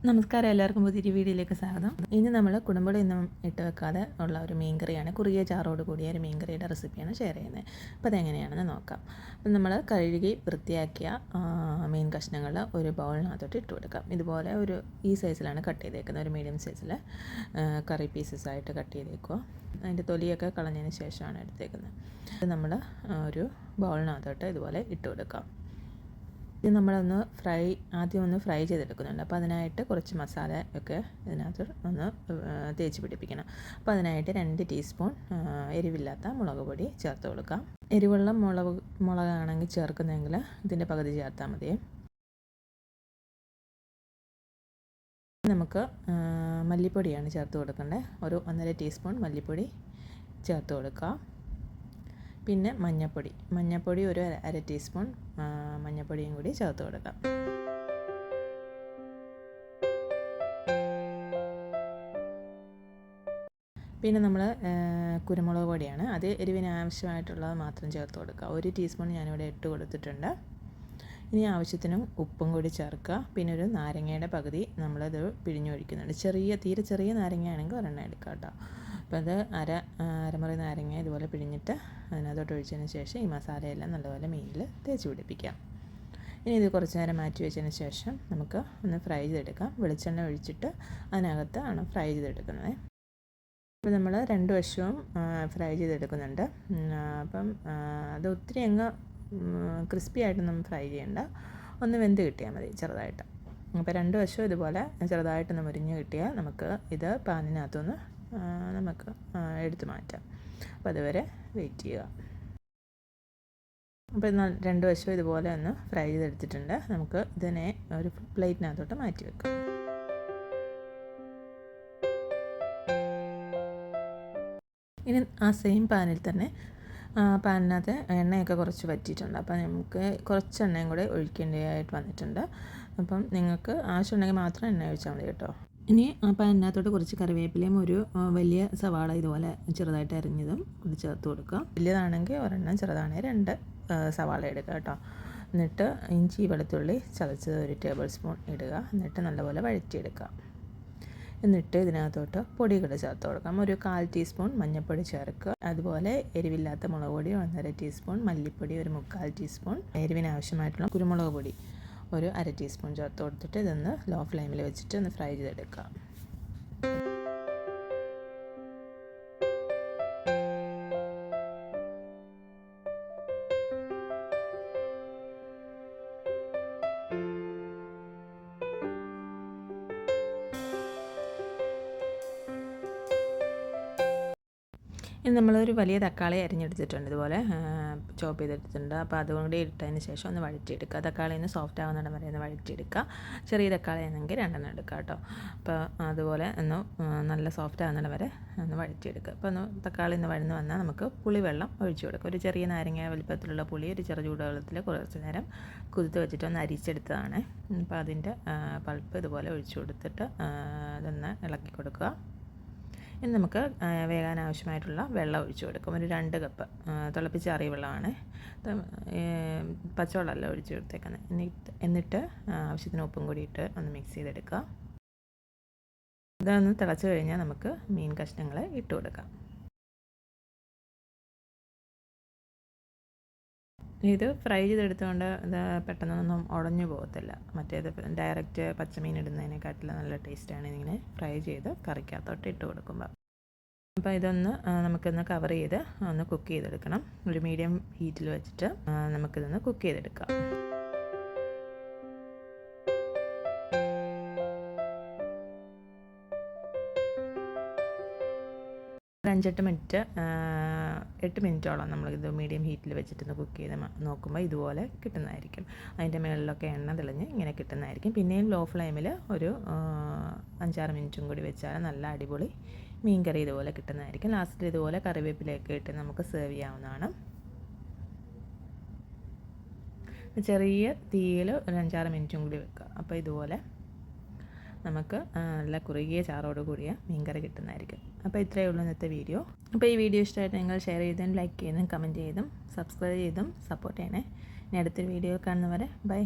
നമസ്കാരം, എല്ലാവർക്കും പുതിയൊരു വീഡിയോയിലേക്ക് സ്വാഗതം. ഇനി നമ്മൾ കുടംപുളിയൊന്നും ഇട്ട് വെക്കാതെ ഉള്ള ഒരു മീൻകറിയാണ്, കുറുകിയ ചാറോട് കൂടിയ ഒരു മീൻകറിയുടെ റെസിപ്പിയാണ് ഷെയർ ചെയ്യുന്നത്. അപ്പോൾ അതെങ്ങനെയാണെന്ന് നോക്കാം. അപ്പം നമ്മൾ കഴുകി വൃത്തിയാക്കിയ മീൻ കഷ്ണങ്ങൾ ഒരു ബൗളിനകത്തോട്ട് ഇട്ട് കൊടുക്കാം. ഇതുപോലെ ഈ സൈസിലാണ് കട്ട് ചെയ്തേക്കുന്നത്, ഒരു മീഡിയം സൈസിൽ കറി പീസസ് ആയിട്ട് കട്ട് ചെയ്തേക്കുക. അതിൻ്റെ തൊലിയൊക്കെ കളഞ്ഞതിന് ശേഷമാണ് എടുത്തേക്കുന്നത്. ഇത് നമ്മൾ ഒരു ബൗളിനകത്തോട്ട് ഇതുപോലെ ഇട്ട് കൊടുക്കാം. ഇത് നമ്മളൊന്ന് ആദ്യം ഒന്ന് ഫ്രൈ ചെയ്തെടുക്കുന്നുണ്ട്. അപ്പോൾ അതിനായിട്ട് കുറച്ച് മസാല ഒക്കെ ഇതിനകത്ത് ഒന്ന് തേച്ച് പിടിപ്പിക്കണം. അപ്പോൾ അതിനായിട്ട് 2 ടീസ്പൂൺ എരിവില്ലാത്ത മുളക് പൊടി ചേർത്ത് കൊടുക്കാം. എരിവുള്ള മുളകാണെങ്കിൽ ചേർക്കുന്നതെങ്കിൽ ഇതിൻ്റെ പകുതി ചേർത്താൽ മതി. നമുക്ക് മല്ലിപ്പൊടിയാണ് ചേർത്ത് കൊടുക്കേണ്ടത്. ഒരു 1.5 ടീസ്പൂൺ മല്ലിപ്പൊടി ചേർത്ത് കൊടുക്കുക. പിന്നെ മഞ്ഞൾപ്പൊടി ഒരു 1/2 ടീസ്പൂൺ മഞ്ഞൾപ്പൊടിയും കൂടി ചേർത്ത് കൊടുക്കാം. പിന്നെ നമ്മൾ കുരുമുളക് പൊടിയാണ്, അത് എരിവിന് ആവശ്യമായിട്ടുള്ളത് മാത്രം ചേർത്ത് കൊടുക്കുക. 1 ടീസ്പൂൺ ഞാനിവിടെ ഇട്ട് കൊടുത്തിട്ടുണ്ട്. ഇനി ആവശ്യത്തിനും ഉപ്പും കൂടി ചേർക്കുക. പിന്നെ ഒരു നാരങ്ങയുടെ പകുതി നമ്മളത് പിഴിഞ്ഞൊഴിക്കുന്നുണ്ട്. തീരെ ചെറിയ നാരങ്ങയാണെങ്കിൽ ഒരെണ്ണം എടുക്കാം കേട്ടോ. അപ്പോൾ അത് അരമുറി നാരങ്ങ ഇതുപോലെ പിഴിഞ്ഞിട്ട് അതിനകത്തോട്ട് ഒഴിച്ചതിന് ശേഷം ഈ മസാലയെല്ലാം നല്ലപോലെ മീനിൽ തേച്ച് പിടിപ്പിക്കാം. ഇനി ഇത് കുറച്ച് നേരം മാറ്റി വെച്ചതിന് ശേഷം നമുക്ക് ഒന്ന് ഫ്രൈ ചെയ്തെടുക്കാം. വെളിച്ചെണ്ണ ഒഴിച്ചിട്ട് അതിനകത്ത് ആണ് ഫ്രൈ ചെയ്തെടുക്കുന്നത്. അപ്പോൾ നമ്മൾ 2 വശവും ഫ്രൈ ചെയ്തെടുക്കുന്നുണ്ട്. അപ്പം അത് ഒത്തിരി അങ്ങ് ക്രിസ്പി ആയിട്ടൊന്നും ഫ്രൈ ചെയ്യേണ്ട, ഒന്ന് വെന്ത് കിട്ടിയാൽ മതി ചെറുതായിട്ട്. അപ്പോൾ 2 വശവും ഇതുപോലെ ചെറുതായിട്ടൊന്ന് മുരിഞ്ഞ് കിട്ടിയാൽ നമുക്ക് ഇത് പാനിനകത്തൊന്ന് നമുക്ക് എടുത്ത് മാറ്റാം. അപ്പോൾ അതുവരെ വെയിറ്റ് ചെയ്യുക. അപ്പോൾ 2 വശവും ഇതുപോലെ ഒന്ന് ഫ്രൈ ചെയ്തെടുത്തിട്ടുണ്ട്. നമുക്ക് ഇതിനെ ഒരു പ്ലേറ്റിനകത്തോട്ട് മാറ്റി വെക്കാം. ഇനി ആ സെയിം പാനിൽ തന്നെ പാനിനകത്ത് എണ്ണയൊക്കെ കുറച്ച് വറ്റിയിട്ടുണ്ട്. അപ്പോൾ നമുക്ക് കുറച്ച് എണ്ണയും കൂടെ ഒഴിക്കേണ്ടതായിട്ട് വന്നിട്ടുണ്ട്. അപ്പം നിങ്ങൾക്ക് ആവശ്യമുണ്ടെങ്കിൽ മാത്രം എണ്ണ ഒഴിച്ചാൽ മതി കേട്ടോ. ഇനി പാനിനകത്തോട്ട് കുറച്ച് കറിവേപ്പിലയും ഒരു വലിയ സവാള ഇതുപോലെ ചെറുതായിട്ട് അരിഞ്ഞതും കൂടി ചേർത്ത് കൊടുക്കുക. വലിയതാണെങ്കിൽ ഒരെണ്ണം, ചെറുതാണെങ്കിൽ 2 സവാള എടുക്കുക കേട്ടോ. എന്നിട്ട് ഇഞ്ചി വെളുത്തുള്ളി ചതച്ചത് 1 ടേബിൾ സ്പൂൺ ഇടുക. എന്നിട്ട് നല്ലപോലെ വഴറ്റിയെടുക്കുക. എന്നിട്ട് ഇതിനകത്തോട്ട് പൊടികൾ ചേർത്ത് കൊടുക്കാം. ഒരു 1/4 ടീസ്പൂൺ മഞ്ഞൾപ്പൊടി ചേർക്കുക. അതുപോലെ എരിവില്ലാത്ത മുളക് പൊടി 1.5 ടീസ്പൂൺ, മല്ലിപ്പൊടി ഒരു 3/4 ടീസ്പൂൺ, എരിവിന് ആവശ്യമായിട്ടുള്ള കുരുമുളക് പൊടി ഒരു 1/2 ടീസ്പൂൺ ചേർത്ത് കൊടുത്തിട്ട് ഇതൊന്ന് ലോ ഫ്ലെയിമിൽ വെച്ചിട്ട് ഒന്ന് ഫ്രൈ ചെയ്തെടുക്കുക. ഇനി നമ്മളൊരു വലിയ തക്കാളി അരിഞ്ഞെടുത്തിട്ടുണ്ട്, ഇതുപോലെ ചോപ്പ് ചെയ്തെടുത്തിട്ടുണ്ട്. അപ്പോൾ അതുകൊണ്ട് ഇട്ടതിന് ശേഷം ഒന്ന് വഴറ്റിയെടുക്കുക. തക്കാളി ഒന്ന് സോഫ്റ്റ് ആവുന്നിടം വരെ ഒന്ന് വഴറ്റിയെടുക്കുക. ചെറിയ തക്കാളി ആണെങ്കിൽ 2 എടുക്കുക കേട്ടോ. അപ്പോൾ അതുപോലെ ഒന്ന് നല്ല സോഫ്റ്റ് ആവുന്നിടം വരെ ഒന്ന് വഴറ്റിയെടുക്കുക. അപ്പോൾ തക്കാളി വഴന്ന് വന്നാൽ നമുക്ക് പുളിവെള്ളം ഒഴിച്ചു കൊടുക്കുക. ഒരു ചെറിയ നാരങ്ങ വലിപ്പത്തിലുള്ള പുളി ഒരു ചെറു ചൂടുവെള്ളത്തിൽ കുറച്ച് നേരം കുതിർത്ത് വെച്ചിട്ട് ഒന്ന് അരിച്ചെടുത്തതാണ്. അപ്പോൾ അതിൻ്റെ പൾപ്പ് ഇതുപോലെ ഒഴിച്ചു കൊടുത്തിട്ട് ഇതൊന്ന് ഇളക്കി കൊടുക്കുക. ഇനി നമുക്ക് വേകാൻ ആവശ്യമായിട്ടുള്ള വെള്ളം ഒഴിച്ചു കൊടുക്കും. ഒരു 2 കപ്പ് തിളപ്പിച്ചാറിയ വെള്ളമാണ്, പച്ചവെള്ളമല്ല ഒഴിച്ചു കൊടുത്തേക്കുന്നത്. എന്നിട്ട് ആവശ്യത്തിന് ഉപ്പും കൂടി ഇട്ട് ഒന്ന് മിക്സ് ചെയ്തെടുക്കുക. ഇതൊന്ന് തിളച്ച് കഴിഞ്ഞാൽ നമുക്ക് മീൻ കഷ്ണങ്ങൾ ഇട്ട് കൊടുക്കാം. ഇത് ഫ്രൈ ചെയ്തെടുത്തുകൊണ്ട് ഇത് പെട്ടെന്നൊന്നും ഉടഞ്ഞു പോകത്തില്ല. മറ്റേത് ഡയറക്റ്റ് പച്ചമീൻ ഇടുന്നതിനെക്കാട്ടിൽ നല്ല ടേസ്റ്റാണ് ഇതിങ്ങനെ ഫ്രൈ ചെയ്ത് കറിക്കകത്തോട്ട് ഇട്ട് കൊടുക്കുമ്പോൾ. അപ്പോൾ ഇതൊന്ന് നമുക്കൊന്ന് കവർ ചെയ്ത് ഒന്ന് കുക്ക് ചെയ്തെടുക്കണം. ഒരു മീഡിയം ഹീറ്റിൽ വെച്ചിട്ട് നമുക്കിതൊന്ന് കുക്ക് ചെയ്തെടുക്കാം. 5-8 മിനിറ്റ് 8 മിനിറ്റോളം നമ്മളിത് മീഡിയം ഹീറ്റിൽ വെച്ചിട്ടൊന്ന് കുക്ക് ചെയ്ത് നോക്കുമ്പോൾ ഇതുപോലെ കിട്ടുന്നതായിരിക്കും. അതിൻ്റെ മുകളിലൊക്കെ എണ്ണ തെളിഞ്ഞ് ഇങ്ങനെ കിട്ടുന്നതായിരിക്കും. പിന്നെയും ലോ ഫ്ലെയിമിൽ ഒരു 5-6 മിനിറ്റും കൂടി വെച്ചാൽ നല്ല അടിപൊളി മീൻ കറി ഇതുപോലെ കിട്ടുന്നതായിരിക്കും. ലാസ്റ്റിൽ ഇതുപോലെ കറിവേപ്പിലയൊക്കെ ഇട്ട് നമുക്ക് സെർവ് ചെയ്യാവുന്നതാണ്. ചെറിയ തീയിൽ ഒരു 5-6 മിനിറ്റും കൂടി വെക്കുക. അപ്പോൾ ഇതുപോലെ നമുക്ക് നല്ല കുറുകിയ ചാറോട് കൂടിയ മീൻകറി കിട്ടുന്നതായിരിക്കും. അപ്പോൾ ഇത്രയേ ഉള്ളൂ ഇന്നത്തെ വീഡിയോ. അപ്പോൾ ഈ വീഡിയോ ഇഷ്ടമായിട്ട് നിങ്ങൾ ഷെയർ ചെയ്തും ലൈക്ക് ചെയ്തും കമൻറ്റ് ചെയ്തും സബ്സ്ക്രൈബ് ചെയ്തും സപ്പോർട്ട് ചെയ്യണേ. ഇനി അടുത്തൊരു വീഡിയോ കാണുന്നവരെ ബൈ.